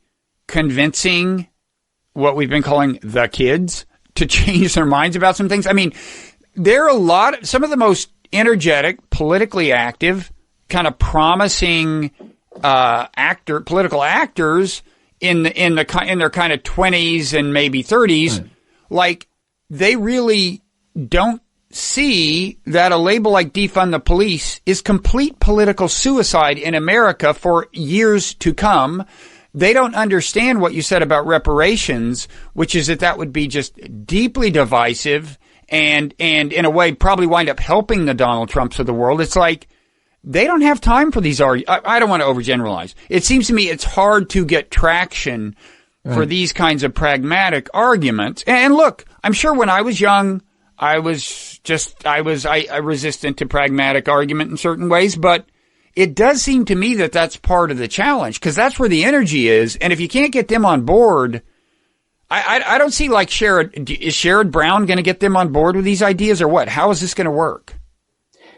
convincing what we've been calling the kids to change their minds about some things? I mean, there are some of the most energetic, politically active, kind of promising political actors in their kind of 20s and maybe 30s, right. Like they really don't see that a label like defund the police is complete political suicide in America for years to come. They don't understand what you said about reparations, which is that would be just deeply divisive and in a way probably wind up helping the Donald Trumps of the world. It's like they don't have time for these arguments. I don't want to overgeneralize. It seems to me it's hard to get traction for these kinds of pragmatic arguments. And look, I'm sure when I was young, I was resistant to pragmatic argument in certain ways, but it does seem to me that that's part of the challenge because that's where the energy is. And if you can't get them on board, I don't see like is Sherrod Brown going to get them on board with these ideas or what? How is this going to work?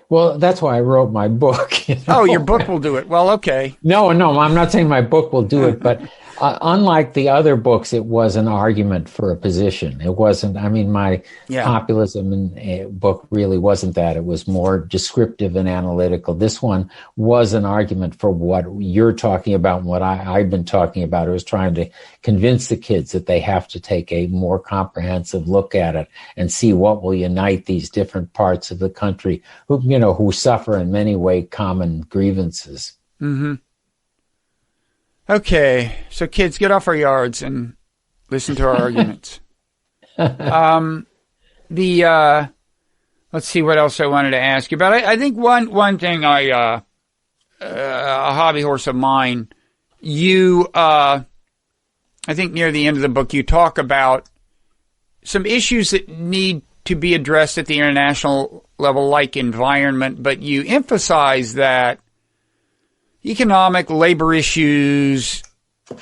Well, that's why I wrote my book. Oh, your book will do it. Well, okay. No, I'm not saying my book will do it, but unlike the other books, it was an argument for a position. It wasn't, my populism book really wasn't that. It was more descriptive and analytical. This one was an argument for what you're talking about and what I've been talking about. It was trying to convince the kids that they have to take a more comprehensive look at it and see what will unite these different parts of the country who suffer in many ways common grievances. Mm-hmm. Okay, so kids, get off our yards and listen to our arguments. Let's see what else I wanted to ask you about. I think one thing a hobby horse of mine, I think near the end of the book, you talk about some issues that need to be addressed at the international level, like environment, but you emphasize that economic labor issues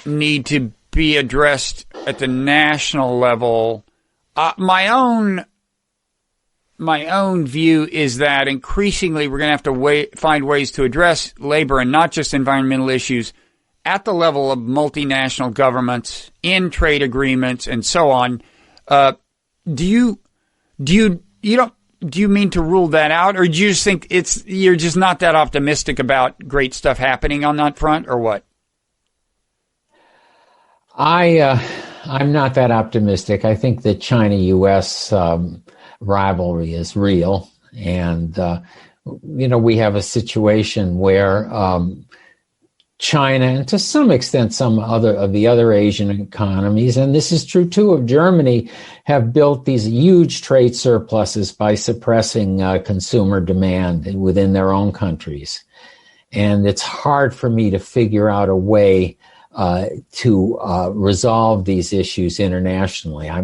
need to be addressed at the national level. My own view is that increasingly we're going to have to find ways to address labor and not just environmental issues at the level of multinational governments, in trade agreements, and so on. You do you mean to rule that out, or do you just think you're just not that optimistic about great stuff happening on that front, or what? I'm not that optimistic. I think the China-U.S. rivalry is real, and we have a situation where China, and to some extent some of the other Asian economies, and this is true too of Germany, have built these huge trade surpluses by suppressing consumer demand within their own countries. And it's hard for me to figure out a way to resolve these issues internationally. I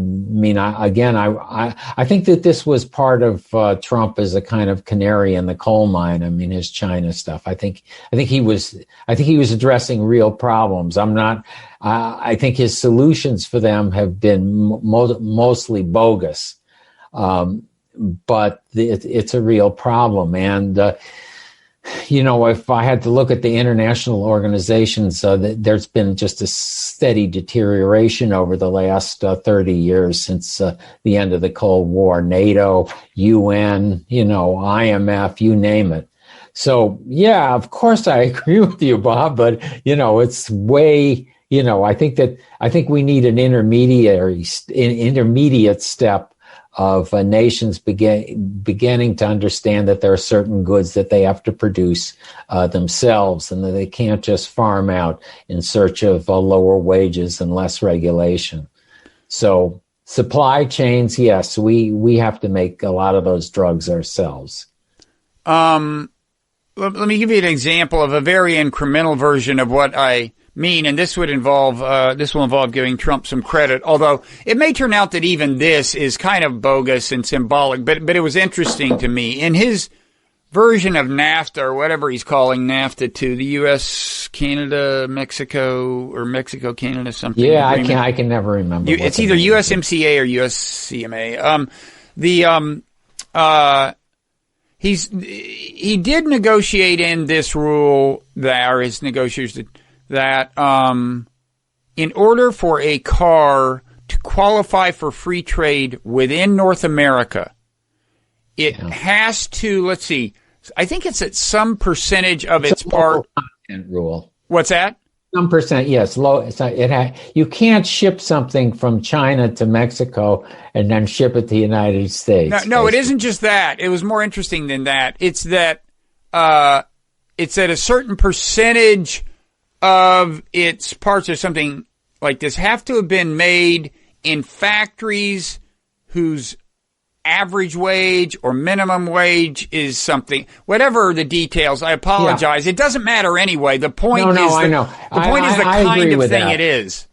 think that this was part of Trump as a kind of canary in the coal mine. I mean, his China stuff. I think he was addressing real problems. I think his solutions for them have been mostly bogus, but it's a real problem. And if I had to look at the international organizations, there's been just a steady deterioration over the last 30 years since the end of the Cold War. NATO, UN, IMF, you name it. So, yeah, of course I agree with you, Bob, but, it's way, I think we need an intermediate step of nations beginning to understand that there are certain goods that they have to produce themselves, and that they can't just farm out in search of lower wages and less regulation. So supply chains, yes, we have to make a lot of those drugs ourselves. Let me give you an example of a very incremental version of what I mean, and this will involve giving Trump some credit, although it may turn out that even this is kind of bogus and symbolic, but it was interesting to me. In his version of NAFTA, or whatever he's calling NAFTA to the U.S., Canada, Mexico, or Mexico, Canada, something. Yeah, I can never remember. It's either USMCA or USCMA. He did negotiate in this rule or his negotiators did, that in order for a car to qualify for free trade within North America, it has to, let's see, I think it's at some percentage of its part. Content rule. What's that? Some percent, yes. You can't ship something from China to Mexico and then ship it to the United States. No, it isn't just that. It was more interesting than that. It's that it's at a certain percentage of its parts or something like this have to have been made in factories whose average wage or minimum wage is something, whatever the details. I apologize. Yeah. It doesn't matter anyway. The point is the kind of thing it is.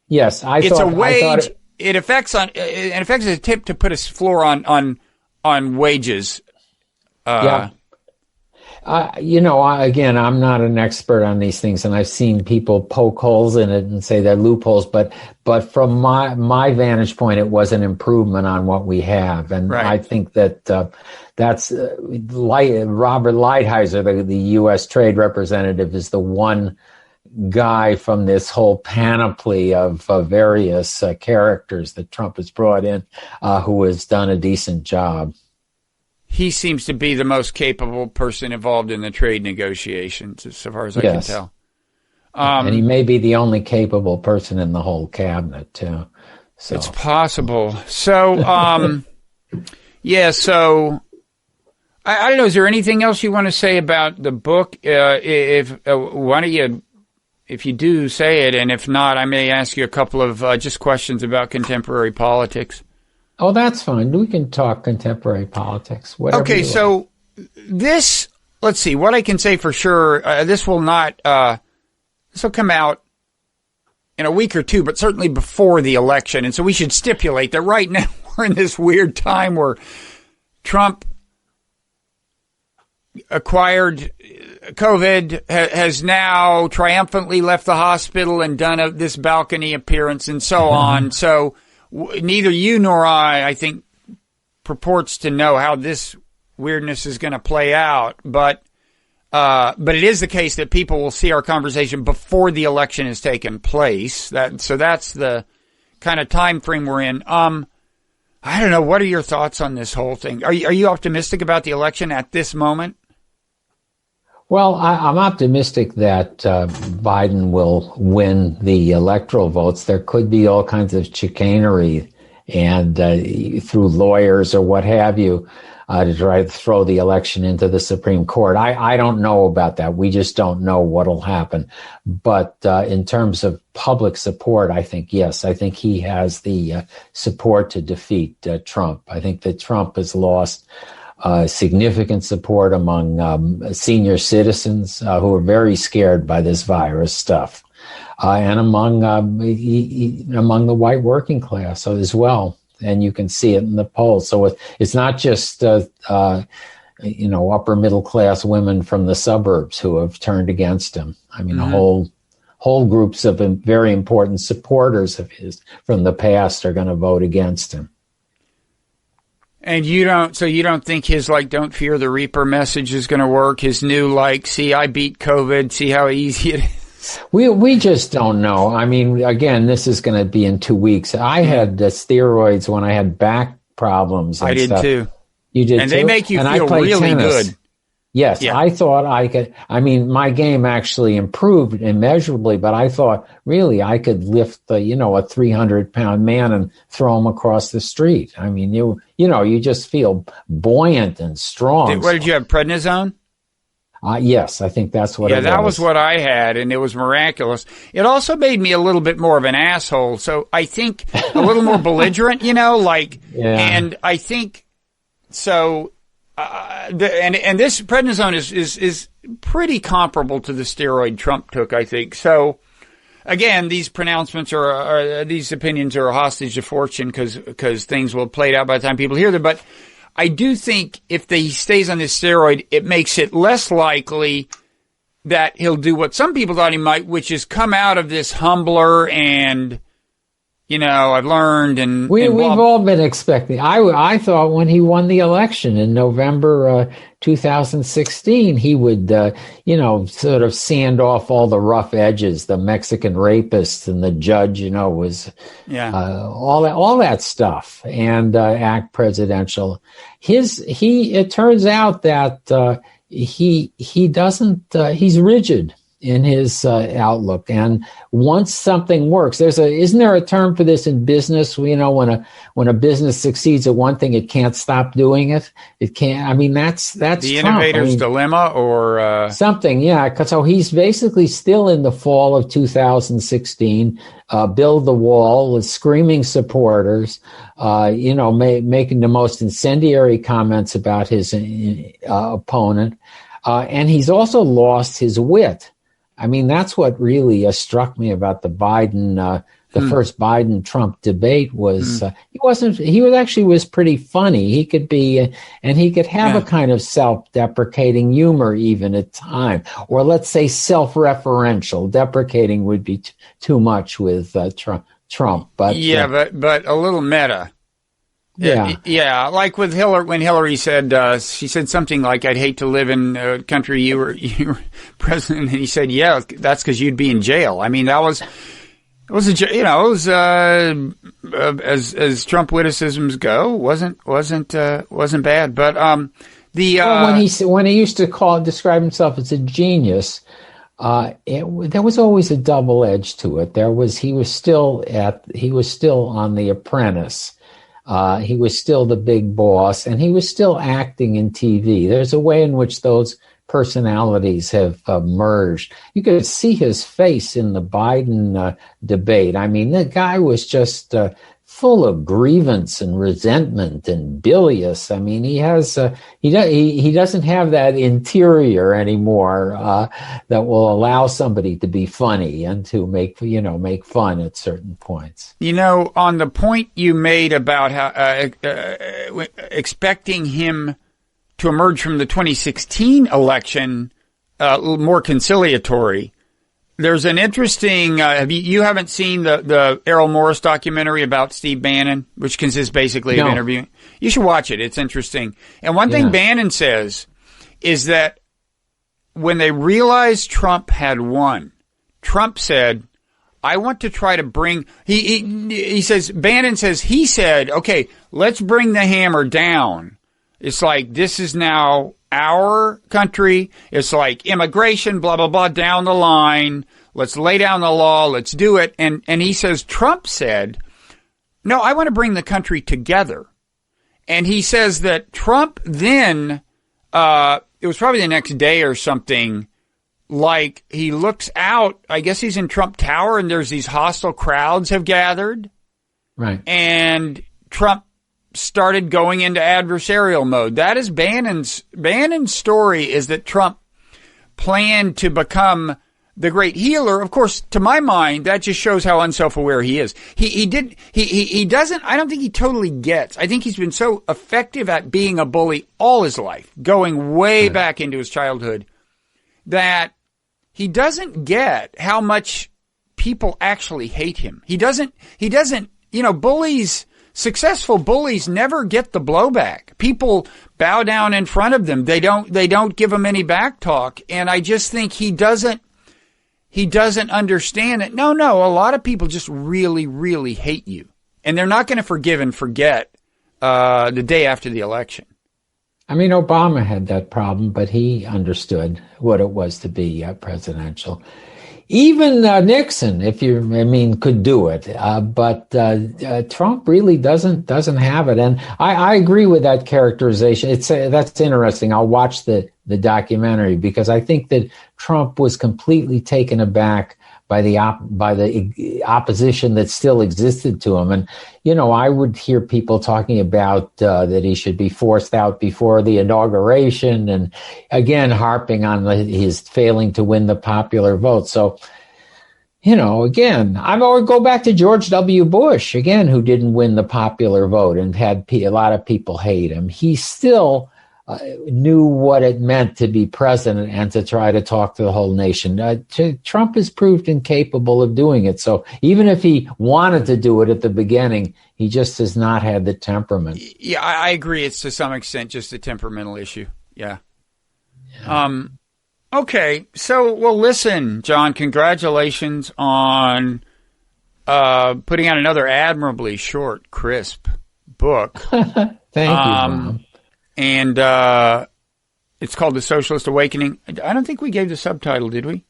Yes, it's a wage. It affects a tip to put a floor on wages. Yeah. Again, I'm not an expert on these things, and I've seen people poke holes in it and say they're loopholes. But from my vantage point, it was an improvement on what we have, and right. I think that that's Robert Lighthizer, the U.S. Trade Representative, is the one guy from this whole panoply of various characters that Trump has brought in who has done a decent job. He seems to be the most capable person involved in the trade negotiations, as far as I can tell. And he may be the only capable person in the whole cabinet, too. So. It's possible. So, so I don't know. Is there anything else you want to say about the book? Why don't you, if you do, say it, and if not, I may ask you a couple of just questions about contemporary politics. Oh, that's fine. We can talk contemporary politics. Okay, so this, let's see, what I can say for sure, this will come out in a week or two, but certainly before the election. And so we should stipulate that right now we're in this weird time where Trump acquired COVID, has now triumphantly left the hospital and done this balcony appearance and so on. So neither you nor I think, purports to know how this weirdness is going to play out. But it is the case that people will see our conversation before the election has taken place. So that's the kind of time frame we're in. I don't know. What are your thoughts on this whole thing? Are you optimistic about the election at this moment? Well, I'm optimistic that Biden will win the electoral votes. There could be all kinds of chicanery and through lawyers or what have you to try to throw the election into the Supreme Court. I don't know about that. We just don't know what'll happen. But in terms of public support, I think, yes, I think he has the support to defeat Trump. I think that Trump has lost significant support among senior citizens who are very scared by this virus stuff, and among the white working class as well. And you can see it in the polls. So it's not just upper middle class women from the suburbs who have turned against him. I mean, whole groups of very important supporters of his from the past are going to vote against him. And you don't think his, don't fear the Reaper message is going to work? His new, see, I beat COVID, see how easy it is? We just don't know. I mean, again, this is going to be in 2 weeks. I had steroids when I had back problems and I did stuff. too. You did and too? They make you and feel really good. Yes, yeah. I thought I could. I mean, my game actually improved immeasurably, but I thought really I could lift a 300-pound man and throw him across the street. I mean, you just feel buoyant and strong. What did you have? Prednisone? Yes, I think that's what it was. Yeah, that was what I had, and it was miraculous. It also made me a little bit more of an asshole, so I think a little more belligerent, and I think so. And this prednisone is pretty comparable to the steroid Trump took, I think. So, again, these pronouncements these opinions are a hostage to fortune because things will have played out by the time people hear them. But I do think if he stays on this steroid, it makes it less likely that he'll do what some people thought he might, which is come out of this humbler and, I've learned and we've all been expecting. I thought when he won the election in November 2016, he would, sort of sand off all the rough edges, the Mexican rapists and the judge, was all that stuff and act presidential. It turns out that he doesn't. He's rigid in his outlook, and once something works, isn't there a term for this in business? When a business succeeds at one thing, it can't stop doing it. It can't. I mean, that's the Trump. Innovator's dilemma, or something. Yeah, so he's basically still in the fall of 2016. Build the wall with screaming supporters. Making the most incendiary comments about his opponent, and he's also lost his wit. I mean, that's what really struck me about the Biden, the first Biden-Trump debate was he was pretty funny. He could be, and he could have a kind of self-deprecating humor even at times, or let's say self-referential. Deprecating would be too much with Trump, but but a little meta. Yeah, like with Hillary, when Hillary said, she said something like, "I'd hate to live in a country you were president," and he said, "Yeah, that's because you'd be in jail." I mean, as Trump witticisms go, wasn't bad. But when he used to describe himself as a genius, there was always a double edge to it. He was still on The Apprentice. He was still the big boss, and he was still acting in TV. There's a way in which those personalities have merged. You could see his face in the Biden debate. I mean, the guy was just full of grievance and resentment and bilious. I mean, he doesn't have that interior anymore that will allow somebody to be funny and to make fun at certain points. On the point you made about how expecting him to emerge from the 2016 election more conciliatory. There's an interesting, you haven't seen the Errol Morris documentary about Steve Bannon, which consists basically of interviewing. You should watch it. It's interesting. And one thing Bannon says is that when they realized Trump had won, Trump said, I want to try to bring, he says, Bannon says, he said, okay, let's bring the hammer down. It's like, this is now our country. It's like immigration, blah, blah, blah, down the line. Let's lay down the law. Let's do it. And he says, Trump said, no, I want to bring the country together. And he says that Trump then, it was probably the next day or something, like he looks out, I guess he's in Trump Tower, and there's these hostile crowds have gathered. Right. And Trump started going into adversarial mode. That is Bannon's story, is that Trump planned to become the great healer. Of course, to my mind, that just shows how unself-aware he is. He doesn't, I don't think he totally gets. I think he's been so effective at being a bully all his life, going way back into his childhood, that he doesn't get how much people actually hate him. He doesn't, bullies, successful bullies never get the blowback. People bow down in front of them. They don't give them any back talk. And I just think he doesn't understand it. No, a lot of people just really, really hate you. And they're not going to forgive and forget, the day after the election. I mean, Obama had that problem, but he understood what it was to be presidential. Even Nixon, could do it. But Trump really doesn't have it. And I agree with that characterization. That's interesting. I'll watch the documentary, because I think that Trump was completely taken aback by the opposition that still existed to him. And, I would hear people talking about that he should be forced out before the inauguration, and again, harping on his failing to win the popular vote. So, again, I would go back to George W. Bush, again, who didn't win the popular vote and had a lot of people hate him. He still knew what it meant to be president and to try to talk to the whole nation. Trump has proved incapable of doing it. So even if he wanted to do it at the beginning, he just has not had the temperament. Yeah, I agree. It's to some extent just a temperamental issue. Yeah. Okay. So, well, listen, John, congratulations on putting out another admirably short, crisp book. Thank you, Bob. And it's called The Socialist Awakening. I don't think we gave the subtitle, did we?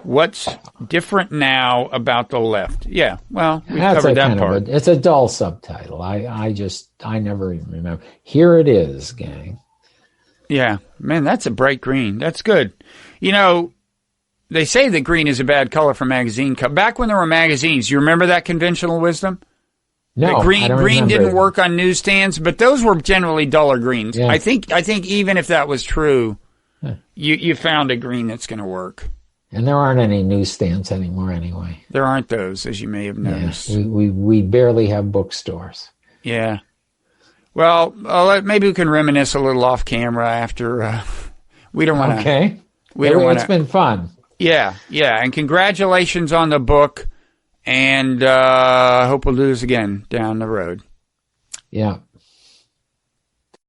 What's different now about the left? Yeah, well, we covered that part. It's a dull subtitle. I never even remember. Here it is, gang. Yeah, man, that's a bright green. That's good. They say that green is a bad color for magazine cover. Back when there were magazines, you remember that conventional wisdom? No, green didn't work on newsstands, but those were generally duller greens. Yeah. I think even if that was true, you found a green that's going to work. And there aren't any newsstands anymore anyway. There aren't those, as you may have noticed. Yeah, we barely have bookstores. Yeah. Well, maybe we can reminisce a little off camera after. We don't want to. Okay. It's been fun. Yeah, and congratulations on the book. And I hope we'll do this again down the road. Yeah.